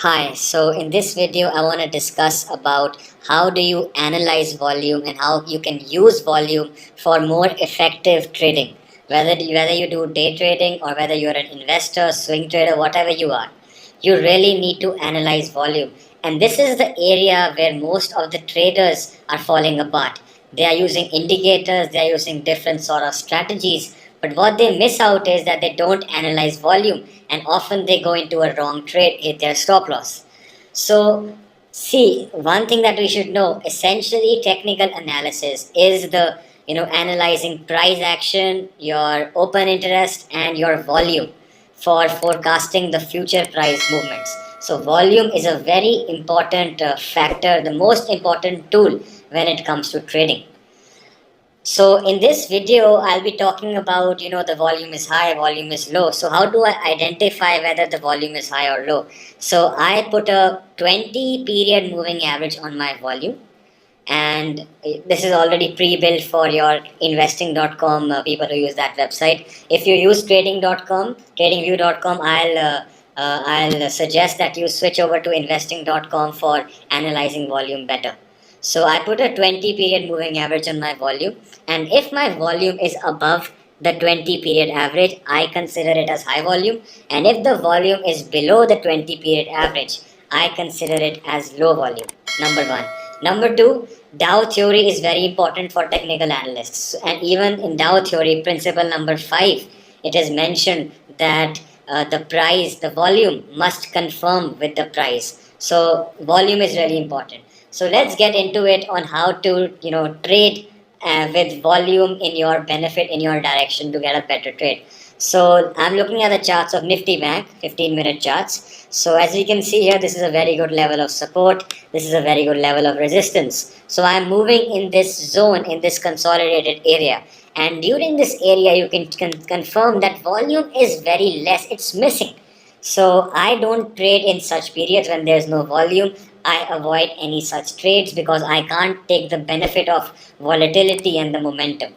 Hi, so in this video I want to discuss about how do you analyze volume and how you can use volume for more effective trading. Whether you do day trading or whether you're an investor, swing trader, whatever you are, you really need to analyze volume. And this is the area where most of the traders are falling apart. They are using indicators, they are using different sort of strategies, but what they miss out is that they don't analyze volume, and often they go into a wrong trade, hit their stop loss. So, see, one thing that we should know, essentially technical analysis is the analyzing price action, your open interest and your volume for forecasting the future price movements. So volume is a very important factor, the most important tool when it comes to trading. So in this video, I'll be talking about, the volume is high, volume is low. So how do I identify whether the volume is high or low? So I put a 20 period moving average on my volume. And this is already pre-built for your investing.com people who use that website. If you use tradingview.com, I'll suggest that you switch over to investing.com for analyzing volume better. So I put a 20 period moving average on my volume, and if my volume is above the 20 period average, I consider it as high volume, and if the volume is below the 20 period average, I consider it as low volume. Number one. Number two, Dow theory is very important for technical analysts, and even in Dow theory principle number 5, it is mentioned that the volume must conform with the price. So volume is really important. So let's get into it on how to trade with volume in your benefit, in your direction, to get a better trade. So I'm looking at the charts of Nifty Bank, 15-minute charts. So as you can see here, this is a very good level of support. This is a very good level of resistance. So I'm moving in this zone, in this consolidated area. And during this area, you can confirm that volume is very less. It's missing. So I don't trade in such periods when there's no volume. I avoid any such trades because I can't take the benefit of volatility and the momentum.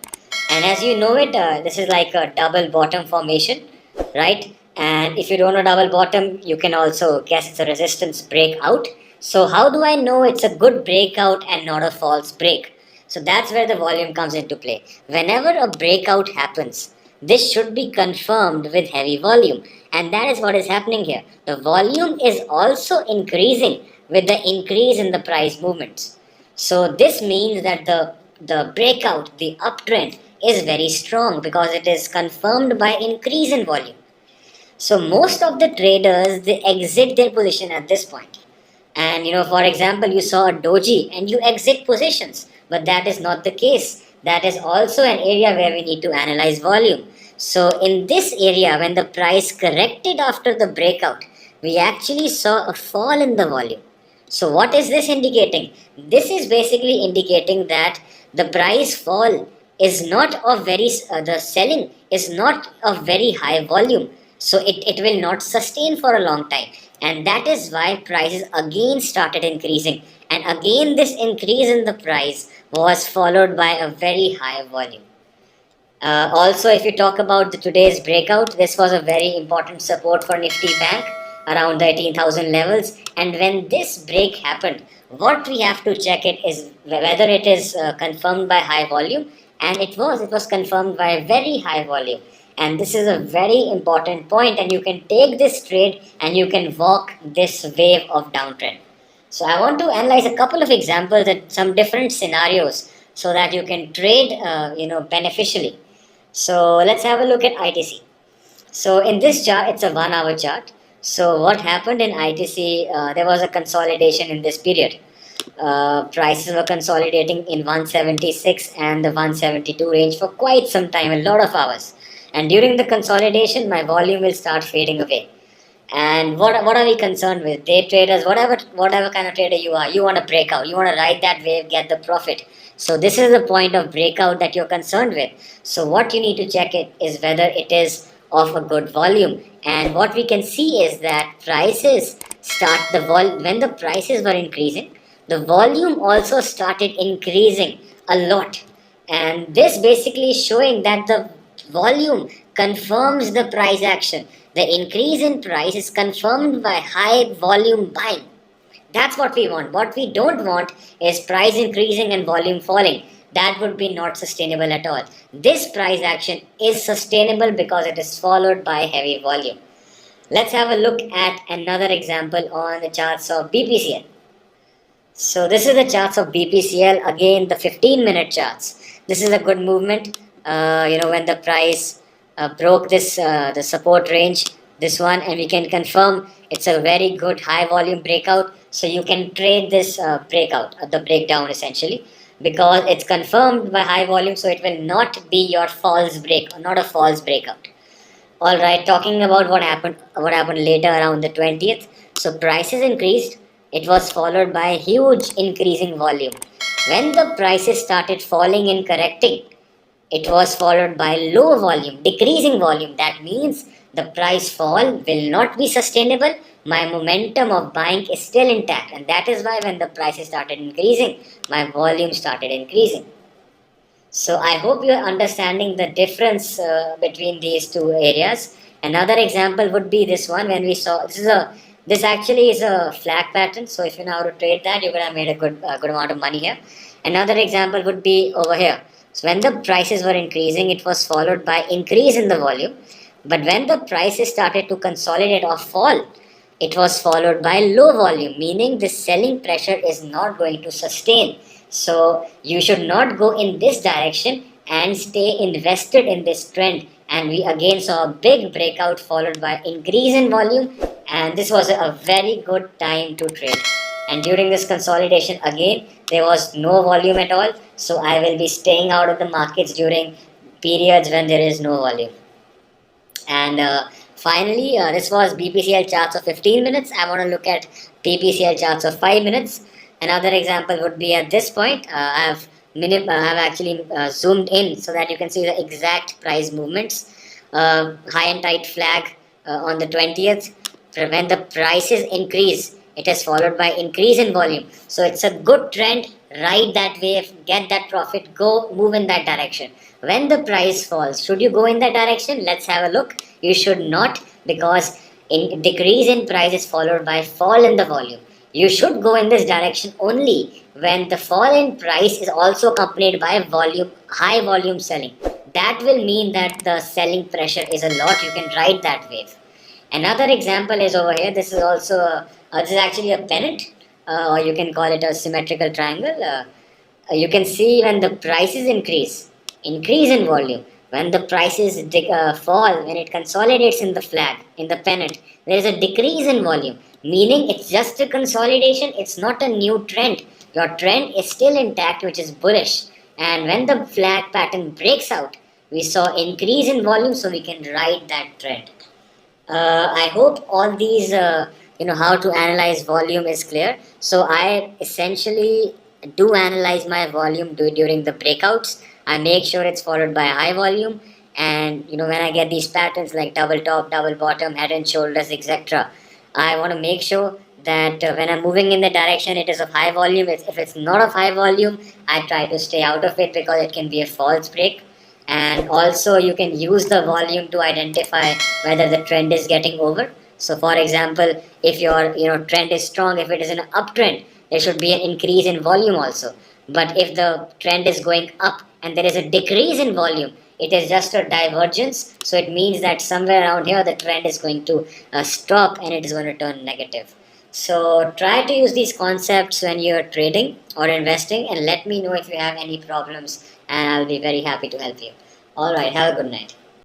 And as you know it, this is like a double bottom formation, right? And if you don't know double bottom, you can also guess it's a resistance breakout. So how do I know it's a good breakout and not a false break? So that's where the volume comes into play. Whenever a breakout happens, this should be confirmed with heavy volume. And that is what is happening here. The volume is also increasing with the increase in the price movements. So this means that the breakout, the uptrend, is very strong because it is confirmed by increase in volume. So most of the traders, they exit their position at this point. And for example, you saw a doji and you exit positions, but that is not the case. That is also an area where we need to analyze volume. So in this area, when the price corrected after the breakout, we actually saw a fall in the volume. So what is this indicating? This is basically indicating that the price fall is not of the selling is not of very high volume. So it will not sustain for a long time. And that is why prices again started increasing. And again this increase in the price was followed by a very high volume. Also, if you talk about today's breakout, this was a very important support for Nifty Bank around the 18,000 levels. And when this break happened, what we have to check it is whether it is confirmed by high volume, and it was confirmed by very high volume. And this is a very important point, and you can take this trade and you can walk this wave of downtrend. So I want to analyze a couple of examples at some different scenarios so that you can trade beneficially. So let's have a look at ITC. So in this chart, it's a 1 hour chart. So what happened in ITC, there was a consolidation in this period. Prices were consolidating in 176 and the 172 range for quite some time, a lot of hours. And during the consolidation, my volume will start fading away. And what are we concerned with? Day traders, whatever kind of trader you are, you want to break out. You want to ride that wave, get the profit. So this is the point of breakout that you're concerned with. So what you need to check it is whether it is of a good volume. And what we can see is that prices when the prices were increasing, the volume also started increasing a lot. And this basically showing that the volume confirms the price action. The increase in price is confirmed by high volume buying. That's what we want. What we don't want is price increasing and volume falling. That would be not sustainable at all. This price action is sustainable because it is followed by heavy volume. Let's have a look at another example on the charts of BPCL. So this is the charts of BPCL, again the 15-minute charts. This is a good movement. When the price broke this the support range, this one, and we can confirm it's a very good high volume breakout. So you can trade this breakout, the breakdown essentially, because it's confirmed by high volume. So it will not be your false break, or not a false breakout. All right, talking about what happened later around the 20th. So prices increased. It was followed by a huge increasing volume. When the prices started falling and correcting, it was followed by low volume, decreasing volume. That means the price fall will not be sustainable. My momentum of buying is still intact, and that is why when the prices started increasing, my volume started increasing. So I hope you are understanding the difference between these two areas. Another example would be this one. When we saw this actually is a flag pattern. So if you know how to trade that, you could have made a good amount of money here. Another example would be over here. So when the prices were increasing, it was followed by increase in the volume. But when the prices started to consolidate or fall, it was followed by low volume, meaning the selling pressure is not going to sustain. So you should not go in this direction and stay invested in this trend. And we again saw a big breakout followed by increase in volume, and this was a very good time to trade. And during this consolidation again, there was no volume at all. So I will be staying out of the markets during periods when there is no volume. And finally, this was BPCL charts of 15 minutes. I want to look at BPCL charts of 5 minutes. Another example would be at this point. I have actually zoomed in so that you can see the exact price movements. High and tight flag on the 20th. When the prices increase, it is followed by increase in volume. So it's a good trend. Ride that wave, get that profit, go move in that direction. When the price falls, should you go in that direction? Let's have a look. You should not, because decrease in price is followed by fall in the volume. You should go in this direction only when the fall in price is also accompanied by high volume selling. That will mean that the selling pressure is a lot. You can ride that wave. Another example is over here. This is also this is actually a pennant, or you can call it a symmetrical triangle. You can see when the prices increase in volume. When the prices fall, when it consolidates in the flag, in the pennant, there is a decrease in volume, meaning it's just a consolidation. It's not a new trend. Your trend is still intact, which is bullish. And when the flag pattern breaks out, we saw increase in volume, so we can ride that trend. I hope all these, how to analyze volume is clear. So I essentially do analyze my volume during the breakouts. I make sure it's followed by high volume. And, when I get these patterns like double top, double bottom, head and shoulders, etc., I want to make sure that when I'm moving in the direction, it is of high volume. If it's not of high volume, I try to stay out of it because it can be a false break. And also you can use the volume to identify whether the trend is getting over. So for example, if your trend is strong, if it is an uptrend, there should be an increase in volume also. But if the trend is going up and there is a decrease in volume, it is just a divergence. So it means that somewhere around here the trend is going to stop and it is going to turn negative. So try to use these concepts when you're trading or investing, and let me know if you have any problems, and I'll be very happy to help you. Alright, have a good night.